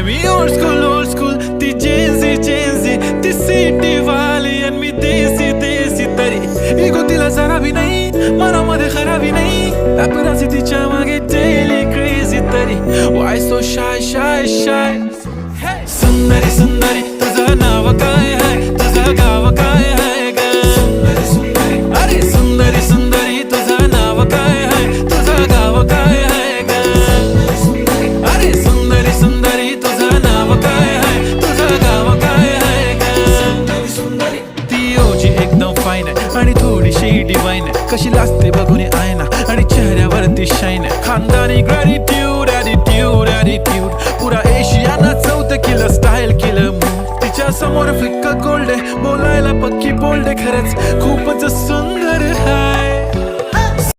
मी old school ती Gen Z ती city वाली आणि मी देसी तरी इगो तिला जरा भी नाही मनामध्ये खराबी नाही पॅपराझी तिच्या मागे डेली क्रेझी तरी वाय सो शाय सुंदरी तुझं नाव काय आहे तुझं गाव काय आहे ग अरे सुंदरी तुझं नाव काय आहे तुझं गाव काय आहे ग अरे सुंदरी तुझं नाव काय आहे तुझं गाव काय आहे ग ती ओजी एकदम फाईन आहे आणि थोडीशी डिवाइन आहे कशी लाजते बघून आयना आणि चेहऱ्यावरती शाईन आहे खानदानी ग्रॅटिट्यूड ॲटिट्यूड पुरा एशियाना चौथं किलं स्टाईल केलं तिच्या समोर फिक्क गोल्ड आहे बोलायला पक्की बोल्ड आहे खरंच खूपच सुंदर आहे